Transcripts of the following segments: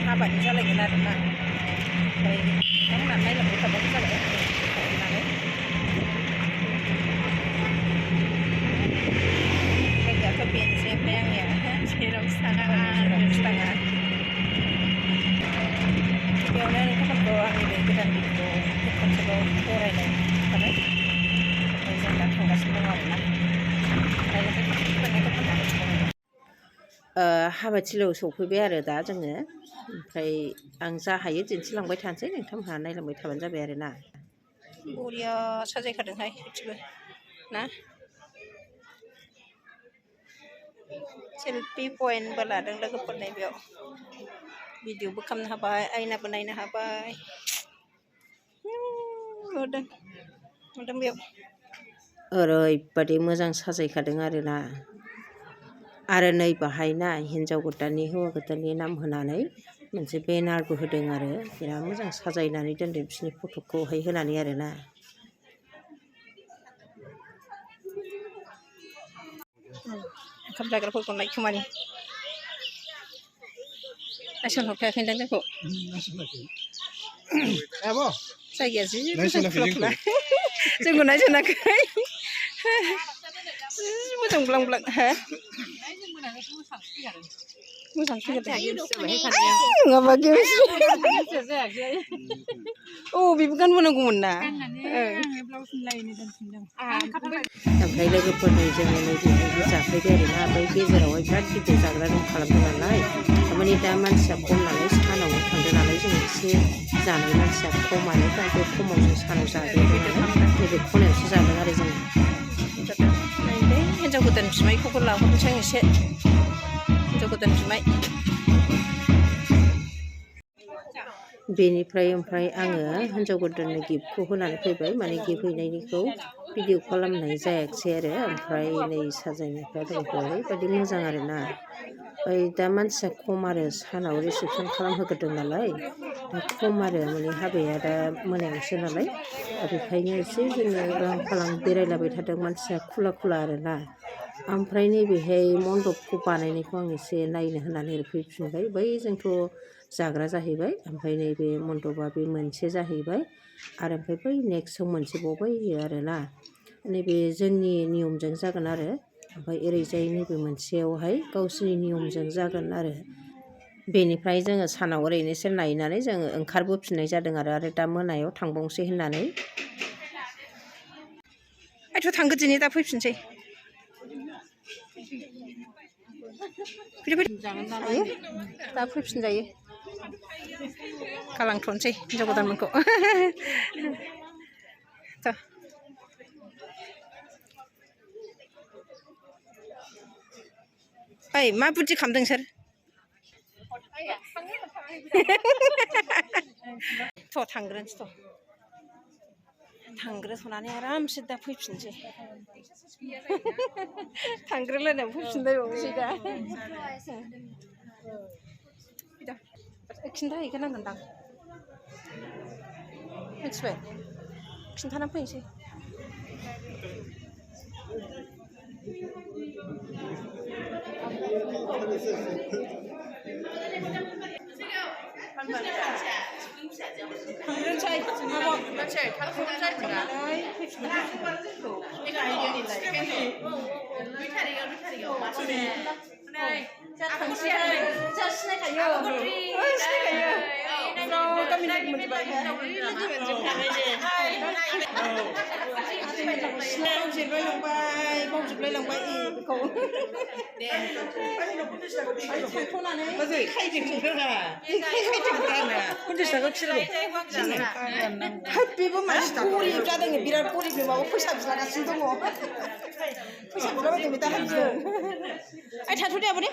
हाबानि जालायगोन आरोना ओमफ्राय नोंथांमोना नायलांबाय थाबानो जाबाय होननानै लोगोआथ' बेनोसै ओमफ्राय आंनिया जेरावखि थाङा बेयावनो नोंथांमोनखौ आंनि बे गोदान भिडिअ खनसेबाव बरायनाय थाबाय ओमफ्राय जों दा थांगासिनो दं आरोना हाबाथिलियाव सफैबाय आरो दा जोङो ओमफ्राय आं जा हायो दिन्थिलांबाय थानोसै नोंथांमोनहा नायलांबाय थाबानो जाबाय आरोना बरिया साजायखादोंहाय बिदिबो ना सेल्फि पइन्टबो लादों लोगोफोरनि बेयाव भिडिअबो खालामनो हाबाय आयनाबो नायनो हाबाय नुदों बेयाव ओरैबादि मोजां साजायखादों आरोना आरो नै बाहायना हिन्जाव गोदाननि हौवा गोदाननि नाम होनानै मोनसे बेनारबो होदों आरो बिराद मोजां साजायनानै दोनदों बिसोरनि फट'खौहाय होनानै आरोना ओंखाम जाग्राफोरखौ नायखोमानि नायसनहरखायाखैदां जोंखौ जायगाया जि मोजां खुला खुला जोंखौ नायसनाखै जि मोजां ब्लां ब्लां हो मोजां नङाबा औ बेबो गानबोनांगौमोन ना ओमफ्राय लोगोफोरनि जोङो नैबेहाय जाफैबाय आरोना बै गेजेरावहाय बिराद गिदिर जाग्रा रुम खालामदों नालाय थारमाने दा मानसिया खम नालाय सानावनो थांदों नालाय जों एसे जानाय मानसिया खमानो दा बे खमाव जों सानाव जादों नालाय नैबे खनायावसो जादों आरो जों हिन्जाव गोदान बिमायखौबो लाहरनोसै आं एसे हिन्जाव गोदान बिमाय बेनिफ्राय ओमफ्राय आङो हिन्जाव गोदाननो गिफ्टखौ होनानै फैबाय माने गिफ्ट हैनायनिखौ भिडिअ खालामनाय जायाखिसै आरो ओमफ्राय नै साजायनायफ्रा दंखौ ओरैबायदि मोजां आरोना ओमफ्राय दा मानसिया खम आरो सानाव रिसेपसन खालामहोग्रोदों नालाय दा खम आरो माने हाबाया दा मोनायावसो नालाय दा बेखायनो एसे जोङो रां फालां बेरायलाबाय थादों मानसिया खुला खुला आरोना ओमफ्राय नैबेहाय मन्दपखौ बानायनायखौ आं एसे नायनो होननानै फैफिनबाय बै जोंथ' जाग्रा जाहैबाय ओमफ्राय नैबे मन्दपआ बे मोनसे जाहैबाय आरो ओमफ्राय बै नेक्स्टआव मोनसे बावबायो आरोना नैबे जोंनि नियमजों जागोन आरो ओमफ्राय ओरैजाय नैबे मोनसेयावहाय गावसोरनि नियमजों जागोन आरो बेनिफ्राय जोङो सानाव ओरैनोसो नायनानै जोङो ओंखारबोफिननाय जादों आरो दा मोनायाव थांबावनोसै होननानै आयथ' थांगोन दिनै दा फैफिनसै दा फैफिनजायो गालांथ'नोसै हिन्जाव गोदानमोनखौ ओइ मा बुद्धि खालामदों सोर थ' थांग्रोनोसै थांग्रोथ'नानै आरामसे दा फैफिनसै थांग्रोलायनानै फैफिनलायबावनोसै दा खिन्थाहैग्रोनांगोनदां मिथिबाय खिन्थानानै फैनोसै बावजोबलायलांबाय बेखौ बेबो मानसि गरिब जादों बिराद गरिबनि माबा फैसा बिलागासिनो दङ फैसा बिलाबायदों बे दाहारजों आइ थाथ' दे आब' दे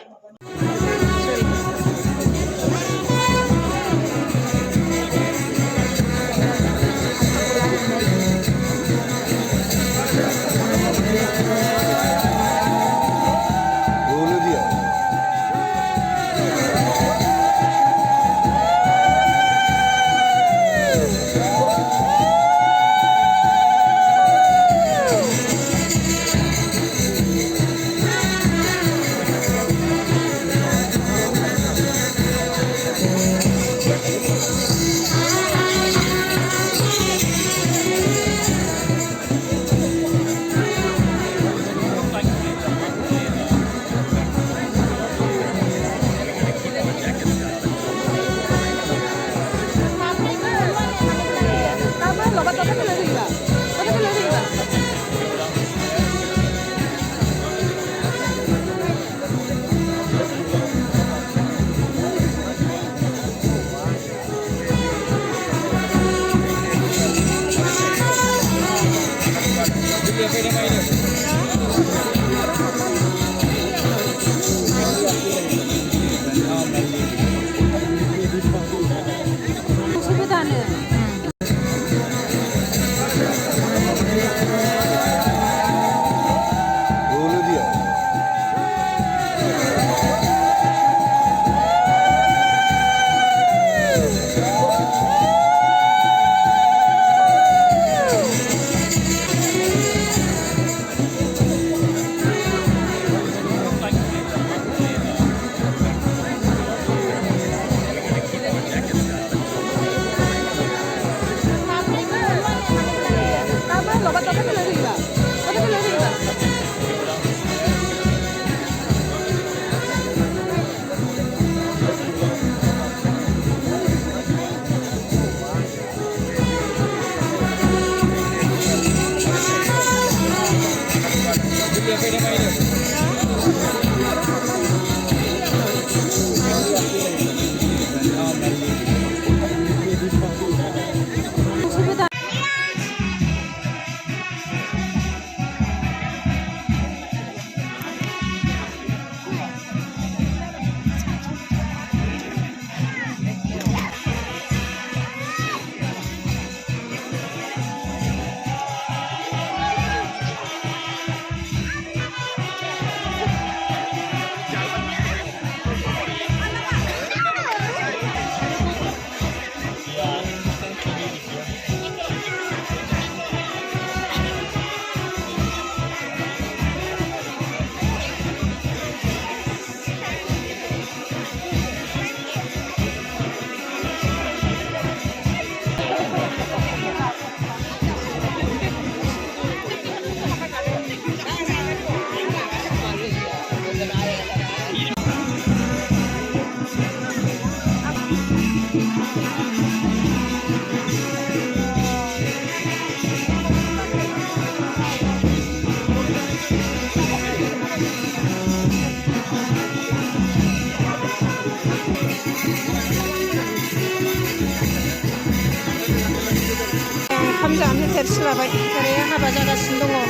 감자 안 데리시라봐. 그래 하바 자가신 동어.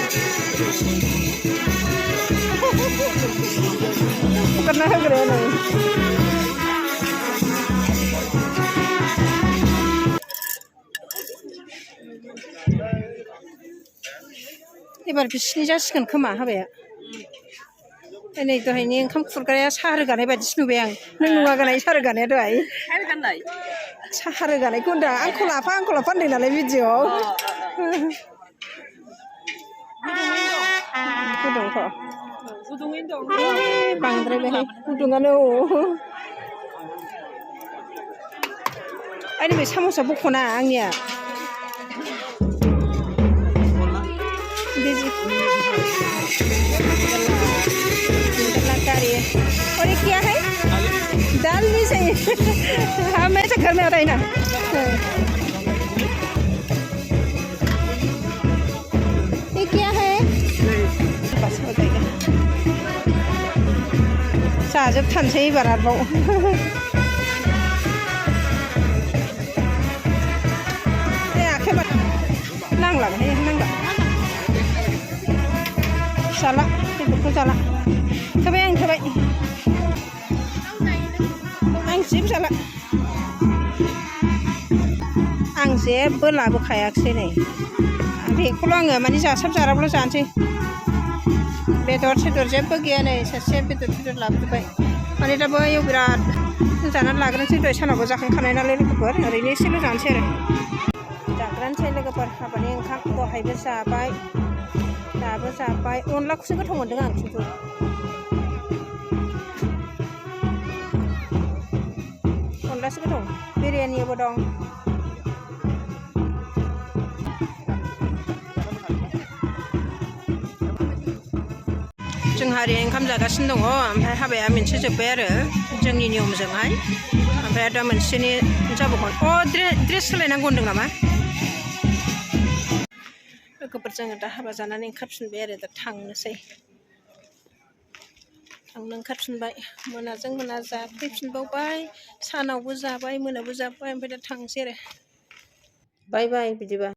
Pernah keren nih. Ibar bisini जासिगोन खोमा हाबाया. Ini tuh ini ओंखाम खुरग्राया साहा रोगानाय बायदिसो नुबाय आं. नों नुवागानाय साहा रोगानाया दहाय. साहा रोगानायखौ होनदों आंखौ लाफा होनदों नालाय भिडिअ'आव. गुदुंथ'. गुदुङैनो दं. बांद्राय बेहाय गुदुङानो आंनि बे साम'सा बख'ना आंनिया. और ये क्या है? दाल नहीं सही. हाँ मैं तो घर में आता है ना. ये क्या है? बस बताइए. साजब थानसै एबार आरोबाव. आखाइ नांलाहाय नांला. जाला बेदरखौ जाला. थोबाय आं थोबाय. आं जेबो जाला. आं जेबो लाबोखायाखिसै नै. बेखौल' आङो माने जासाबजाराब्ल' जानोसै. बेदर सेदर जेबो गैया नै सासे बेदर लाबोजोब्बाय. माने दा बैयाव बिराद जानानै लाग्रोनोसै. दहाय सानावबो जाखांखानाय नालाय लोगोफोर. ओरैनो एसेल' जानोसै आरो. जाग्रोनोसै लोगोफोर. हाबानि ओंखाम दहायबो जाबाय. दाबो जाबाय. अनलाखौसो गोथाव मोन्दों आं खिन्थु. अनलासो गोथाव. बिरियानिबो दं. जोंहा ओरै ओंखाम जागासिनो दङ. ओमफ्राय हाबाया मोनसे जोब्बाय आरो जोंनि नियमजोंहाय. ओमफ्राय दा मोनसेनि जाबावगोन. ड्रेस सोलायनांगौ होनदों नामा? लोगोफोर जोङो दा हाबा जानानै ओंखारफिनबाय आरो दा थांनोसै. थांनो ओंखारफिनबाय. मोनाजों मोना जाफैफिनबावबाय. सानावबो जाबाय मोनायावबो जाबाय. ओमफ्राय दा थांसै आरो. बाय बाय बिदिबा.